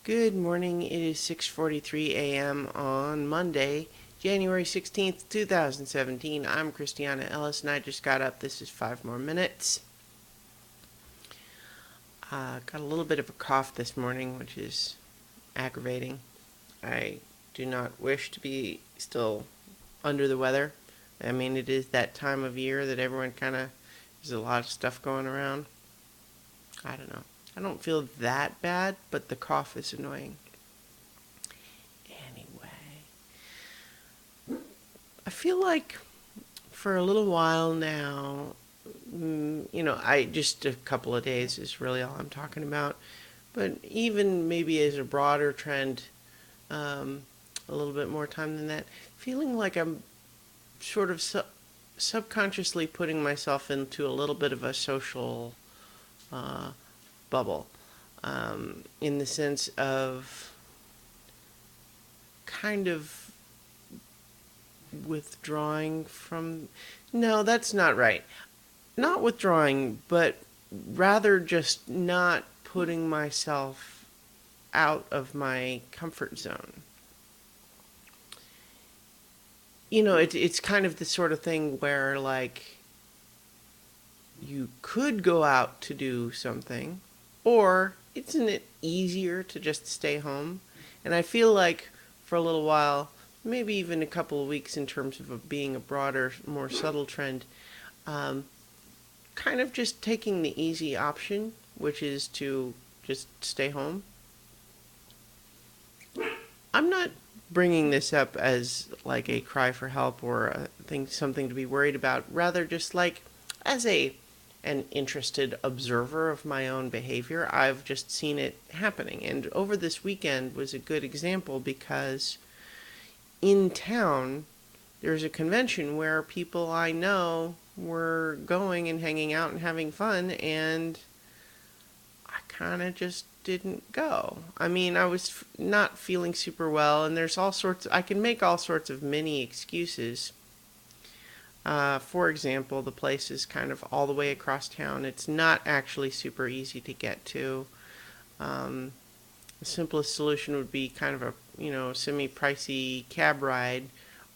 Good morning. It is 6:43 a.m. on Monday, January 16th, 2017. I'm Christiana Ellis and I just got up. This is 5 more minutes. Got a little bit of a cough this morning, which is aggravating. I do not wish to be still under the weather. I mean, it is that time of year that everyone there's a lot of stuff going around. I don't know. I don't feel that bad, but the cough is annoying. Anyway, I feel like for a little while now, I just a couple of days is really all I'm talking about. But even maybe as a broader trend, a little bit more time than that, feeling like I'm sort of subconsciously putting myself into a little bit of a social bubble, in the sense of kind of withdrawing from. No, that's not right. Not withdrawing, but rather just not putting myself out of my comfort zone. It's kind of the sort of thing where, like, you could go out to do something, or isn't it easier to just stay home? And I feel like for a little while, maybe even a couple of weeks in terms of being a broader, more subtle trend, kind of just taking the easy option, which is to just stay home. I'm not bringing this up as like a cry for help or something to be worried about. Rather, just like as an interested observer of my own behavior, I've just seen it happening. And over this weekend was a good example because in town there's a convention where people I know were going and hanging out and having fun, and I kind of just didn't go. I mean, I was not feeling super well, and I can make all sorts of mini excuses. For example, the place is kind of all the way across town. It's not actually super easy to get to. The simplest solution would be kind of a, semi-pricey cab ride,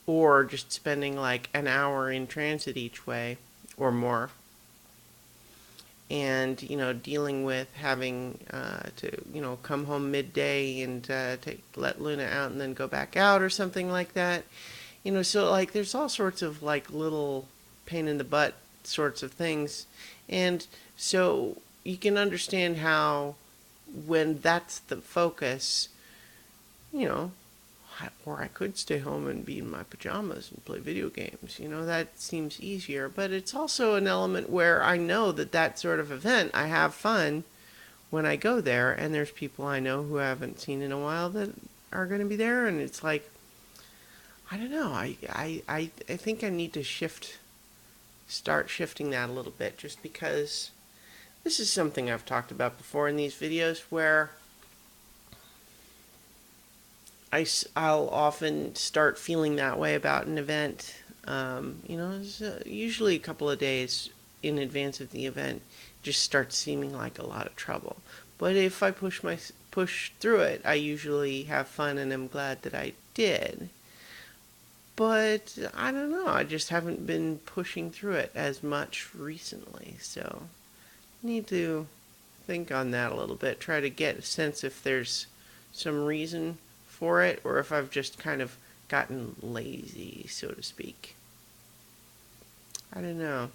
or just spending like an hour in transit each way or more. And, dealing with having to, come home midday and let Luna out and then go back out or something like that. So like there's all sorts of like little pain in the butt sorts of things. And so you can understand how when that's the focus, or I could stay home and be in my pajamas and play video games. That seems easier. But it's also an element where I know that sort of event, I have fun when I go there. And there's people I know who I haven't seen in a while that are going to be there. And it's like, I don't know. I think I need to start shifting that a little bit, just because this is something I've talked about before in these videos, where I'll often start feeling that way about an event. Usually a couple of days in advance of the event, just starts seeming like a lot of trouble. But if I push through it, I usually have fun, and I'm glad that I did. But I don't know, I just haven't been pushing through it as much recently, so need to think on that a little bit, try to get a sense if there's some reason for it, or if I've just kind of gotten lazy, so to speak. I don't know.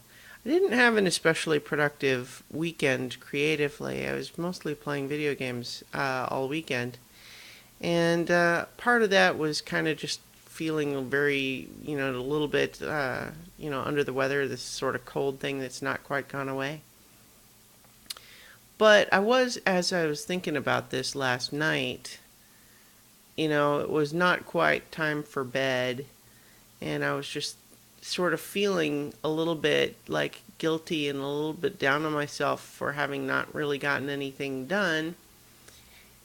I didn't have an especially productive weekend creatively. I was mostly playing video games all weekend, and part of that was kind of just feeling very, a little bit, under the weather, this sort of cold thing that's not quite gone away. But as I was thinking about this last night, it was not quite time for bed, and I was just sort of feeling a little bit like guilty and a little bit down on myself for having not really gotten anything done.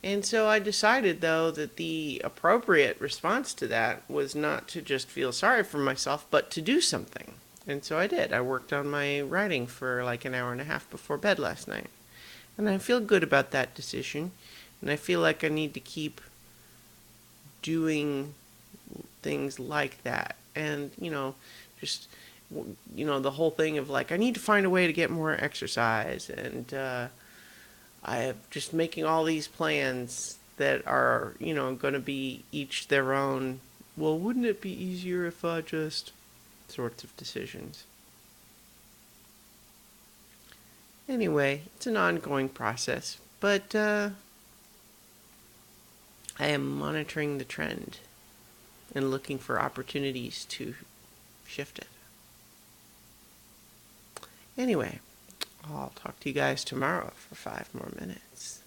And so I decided, though, that the appropriate response to that was not to just feel sorry for myself, but to do something. And so I did. I worked on my writing for like an hour and a half before bed last night. And I feel good about that decision. And I feel like I need to keep doing things like that. And, just, the whole thing of like, I need to find a way to get more exercise. And I am just making all these plans that are, going to be each their own. Well, wouldn't it be easier if I just sorts of decisions? Anyway, it's an ongoing process, but I am monitoring the trend and looking for opportunities to shift it. Anyway, I'll talk to you guys tomorrow for 5 more minutes.